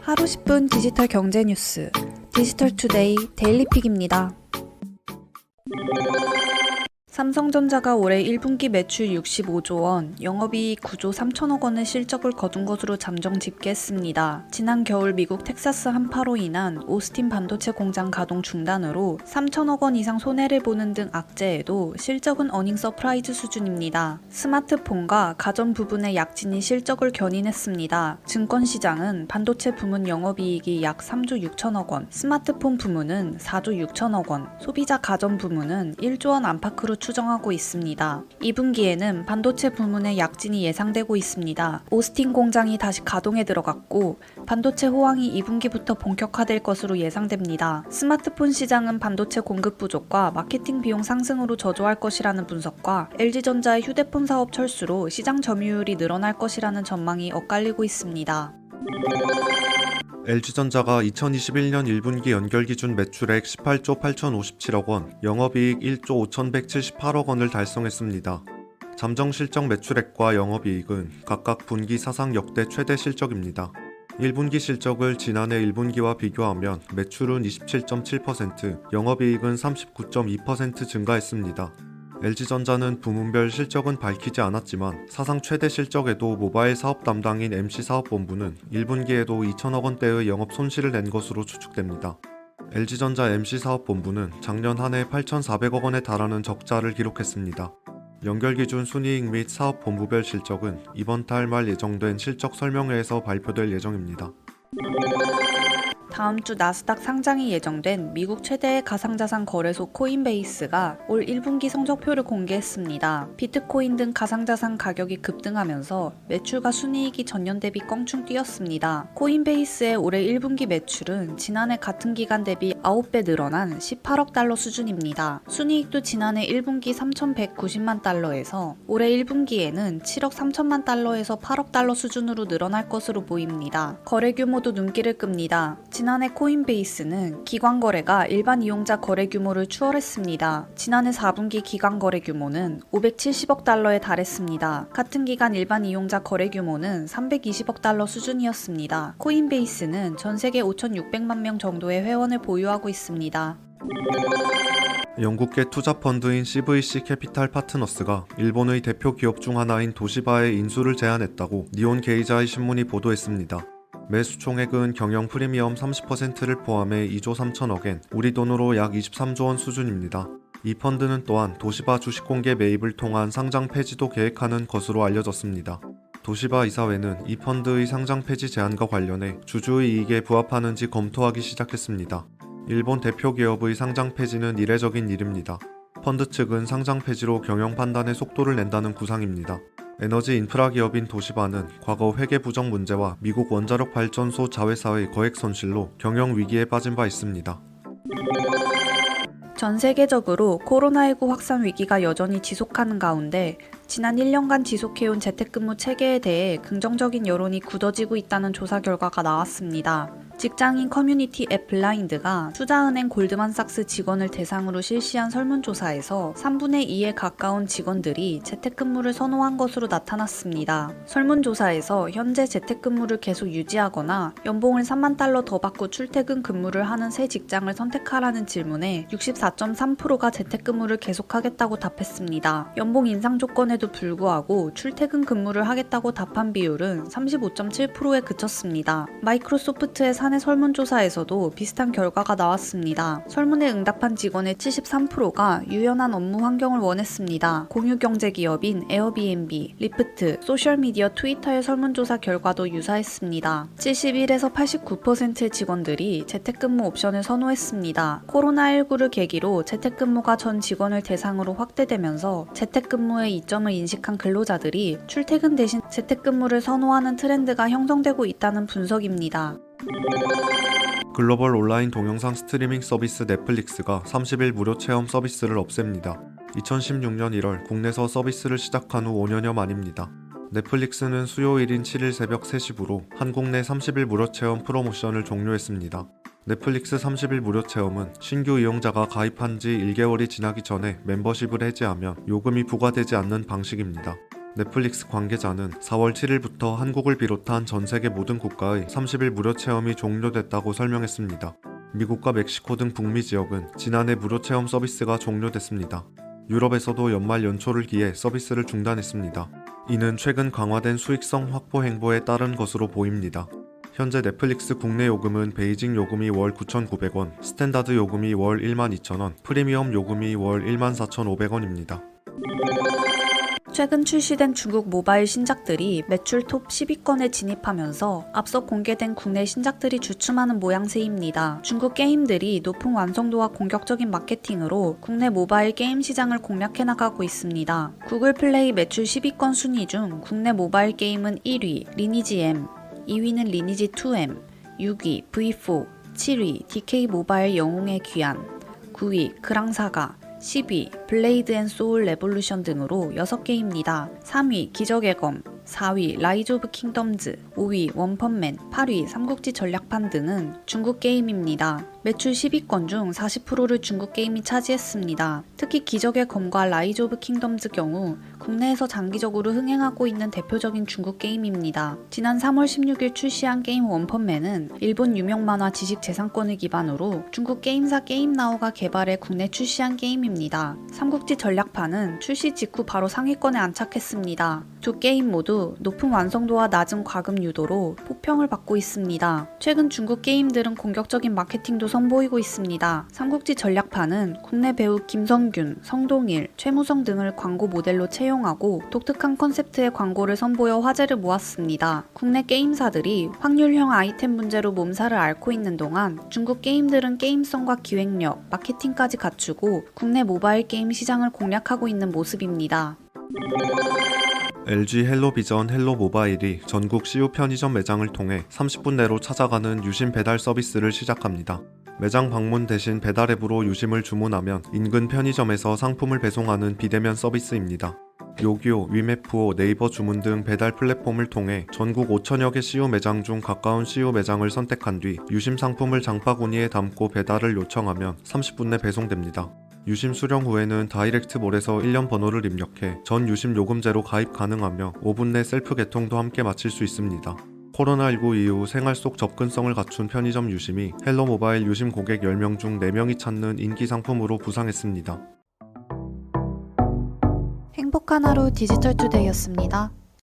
하루 10분 디지털 경제 뉴스 디지털투데이 데일리픽입니다. 삼성전자가 올해 1분기 매출 65조 원, 영업이익 9조 3천억 원의 실적을 거둔 것으로 잠정 집계했습니다. 지난 겨울 미국 텍사스 한파로 인한 오스틴 반도체 공장 가동 중단으로 3천억 원 이상 손해를 보는 등 악재에도 실적은 어닝 서프라이즈 수준입니다. 스마트폰과 가전 부분의 약진이 실적을 견인했습니다. 증권시장은 반도체 부문 영업이익이 약 3조 6천억 원, 스마트폰 부문은 4조 6천억 원, 소비자 가전 부문은 1조 원 안팎으로 추정하고 있습니다. 2분기에는 반도체 부문의 약진이 예상되고 있습니다. 오스틴 공장이 다시 가동에 들어갔고 반도체 호황이 2분기부터 본격화될 것으로 예상됩니다. 스마트폰 시장은 반도체 공급 부족과 마케팅 비용 상승으로 저조할 것이라는 분석과 LG전자의 휴대폰 사업 철수로 시장 점유율이 늘어날 것이라는 전망이 엇갈리고 있습니다. LG전자가 2021년 1분기 연결 기준 매출액 18조 8,057억 원, 영업이익 1조 5,178억 원을 달성했습니다. 잠정 실적 매출액과 영업이익은 각각 분기 사상 역대 최대 실적입니다. 1분기 실적을 지난해 1분기와 비교하면 매출은 27.7%, 영업이익은 39.2% 증가했습니다. LG전자는 부문별 실적은 밝히지 않았지만 사상 최대 실적에도 모바일 사업 담당인 MC사업본부는 1분기에도 2천억 원대의 영업 손실을 낸 것으로 추측됩니다. LG전자 MC사업본부는 작년 한 해 8,400억 원에 달하는 적자를 기록했습니다. 연결 기준 순이익 및 사업 본부별 실적은 이번 달 말 예정된 실적 설명회에서 발표될 예정입니다. 다음 주 나스닥 상장이 예정된 미국 최대의 가상자산 거래소 코인베이스가 올 1분기 성적표를 공개했습니다. 비트코인 등 가상자산 가격이 급등하면서 매출과 순이익이 전년 대비 껑충 뛰었습니다. 코인베이스의 올해 1분기 매출은 지난해 같은 기간 대비 9배 늘어난 18억 달러 수준입니다. 순이익도 지난해 1분기 3,190만 달러에서 올해 1분기에는 7억 3천만 달러에서 8억 달러 수준으로 늘어날 것으로 보입니다. 거래 규모도 눈길을 끕니다. 지난해 코인베이스는 기관 거래가 일반 이용자 거래 규모를 추월했습니다. 지난해 4분기 기관 거래 규모는 570억 달러에 달했습니다. 같은 기간 일반 이용자 거래 규모는 320억 달러 수준이었습니다. 코인베이스는 전 세계 5,600만 명 정도의 회원을 보유하고 있습니다. 영국계 투자 펀드인 CVC 캐피탈 파트너스가 일본의 대표 기업 중 하나인 도시바의 인수를 제안했다고 니온 게이자의 신문이 보도했습니다. 매수 총액은 경영 프리미엄 30%를 포함해 2조 3천억엔, 우리 돈으로 약 23조 원 수준입니다. 이 펀드는 또한 도시바 주식 공개 매입을 통한 상장 폐지도 계획하는 것으로 알려졌습니다. 도시바 이사회는 이 펀드의 상장 폐지 제안과 관련해 주주의 이익에 부합하는지 검토하기 시작했습니다. 일본 대표 기업의 상장 폐지는 이례적인 일입니다. 펀드 측은 상장 폐지로 경영 판단에 속도를 낸다는 구상입니다. 에너지 인프라 기업인 도시바는 과거 회계 부정 문제와 미국 원자력 발전소 자회사의 거액 손실로 경영 위기에 빠진 바 있습니다. 전 세계적으로 코로나19 확산 위기가 여전히 지속하는 가운데 지난 1년간 지속해온 재택근무 체계에 대해 긍정적인 여론이 굳어지고 있다는 조사 결과가 나왔습니다. 직장인 커뮤니티 앱 블라인드가 투자은행 골드만삭스 직원을 대상으로 실시한 설문조사에서 3분의 2에 가까운 직원들이 재택근무를 선호한 것으로 나타났습니다. 설문조사에서 현재 재택근무를 계속 유지하거나 연봉을 3만 달러 더 받고 출퇴근 근무를 하는 새 직장을 선택하라는 질문에 64.3%가 재택근무를 계속하겠다고 답했습니다. 연봉 인상 조건에도 불구하고 출퇴근 근무를 하겠다고 답한 비율은 35.7%에 그쳤습니다. 마이크로소프트의 사내 설문조사에서도 비슷한 결과가 나왔습니다. 설문에 응답한 직원의 73%가 유연한 업무 환경을 원했습니다. 공유경제 기업인 에어비앤비, 리프트, 소셜미디어 트위터의 설문조사 결과도 유사했습니다. 71에서 89%의 직원들이 재택근무 옵션을 선호했습니다. 코로나19를 계기로 재택근무가 전 직원을 대상으로 확대되면서 재택근무의 이점을 인식한 근로자들이 출퇴근 대신 재택근무를 선호하는 트렌드가 형성되고 있다는 분석입니다. 글로벌 온라인 동영상 스트리밍 서비스 넷플릭스가 30일 무료 체험 서비스를 없앱니다. 2016년 1월 국내에서 서비스를 시작한 후 5년여 만입니다. 넷플릭스는 수요일인 7일 새벽 3시부로 한국 내 30일 무료 체험 프로모션을 종료했습니다. 넷플릭스 30일 무료 체험은 신규 이용자가 가입한 지 1개월이 지나기 전에 멤버십을 해지하면 요금이 부과되지 않는 방식입니다. 넷플릭스 관계자는 4월 7일부터 한국을 비롯한 전 세계 모든 국가의 30일 무료 체험이 종료됐다고 설명했습니다. 미국과 멕시코 등 북미 지역은 지난해 무료 체험 서비스가 종료됐습니다. 유럽에서도 연말 연초를 기해 서비스를 중단했습니다. 이는 최근 강화된 수익성 확보 행보에 따른 것으로 보입니다. 현재 넷플릭스 국내 요금은 베이징 요금이 월 9,900원, 스탠다드 요금이 월 12,000원, 프리미엄 요금이 월 14,500원입니다. 최근 출시된 중국 모바일 신작들이 매출 톱 10위권에 진입하면서 앞서 공개된 국내 신작들이 주춤하는 모양새입니다. 중국 게임들이 높은 완성도와 공격적인 마케팅으로 국내 모바일 게임 시장을 공략해 나가고 있습니다. 구글 플레이 매출 10위권 순위 중 국내 모바일 게임은 1위 리니지 M, 2위는 리니지 2M, 6위 V4, 7위 DK 모바일 영웅의 귀환, 9위 그랑사가, 10위 블레이드 앤 소울 레볼루션 등으로 6개입니다. 3위 기적의 검, 4위 라이즈 오브 킹덤즈, 5위 원펀맨, 8위 삼국지 전략판 등은 중국 게임입니다. 매출 10위권 중 40%를 중국 게임이 차지했습니다. 특히 기적의 검과 라이즈 오브 킹덤즈 경우 국내에서 장기적으로 흥행하고 있는 대표적인 중국 게임입니다. 지난 3월 16일 출시한 게임 원펀맨은 일본 유명 만화 지식재산권을 기반으로 중국 게임사 게임나우가 개발해 국내 출시한 게임입니다. 삼국지 전략판은 출시 직후 바로 상위권에 안착했습니다. 두 게임 모두 높은 완성도와 낮은 과금 유도로 폭평을 받고 있습니다. 최근 중국 게임들은 공격적인 마케팅도 선보이고 있습니다. 삼국지 전략판은 국내 배우 김성균, 성동일, 최무성 등을 광고 모델로 채용하고 독특한 컨셉트의 광고를 선보여 화제를 모았습니다. 국내 게임사들이 확률형 아이템 문제로 몸살을 앓고 있는 동안 중국 게임들은 게임성과 기획력, 마케팅까지 갖추고 국내 모바일 게임 시장을 공략하고 있는 모습입니다. LG 헬로비전 헬로모바일이 전국 CU 편의점 매장을 통해 30분 내로 찾아가는 유심 배달 서비스를 시작합니다. 매장 방문 대신 배달 앱으로 유심을 주문하면 인근 편의점에서 상품을 배송하는 비대면 서비스입니다. 요기요, 위메프오, 네이버 주문 등 배달 플랫폼을 통해 전국 5천여 개 CU 매장 중 가까운 CU 매장을 선택한 뒤 유심 상품을 장바구니에 담고 배달을 요청하면 30분 내 배송됩니다. 유심 수령 후에는 다이렉트몰에서 1년 번호를 입력해 전 유심 요금제로 가입 가능하며 5분 내 셀프 개통도 함께 마칠 수 있습니다. 코로나19 이후 생활 속 접근성을 갖춘 편의점 유심이 헬로모바일 유심 고객 10명 중 4명이 찾는 인기 상품으로 부상했습니다. 행복한 하루 디지털투데이였습니다.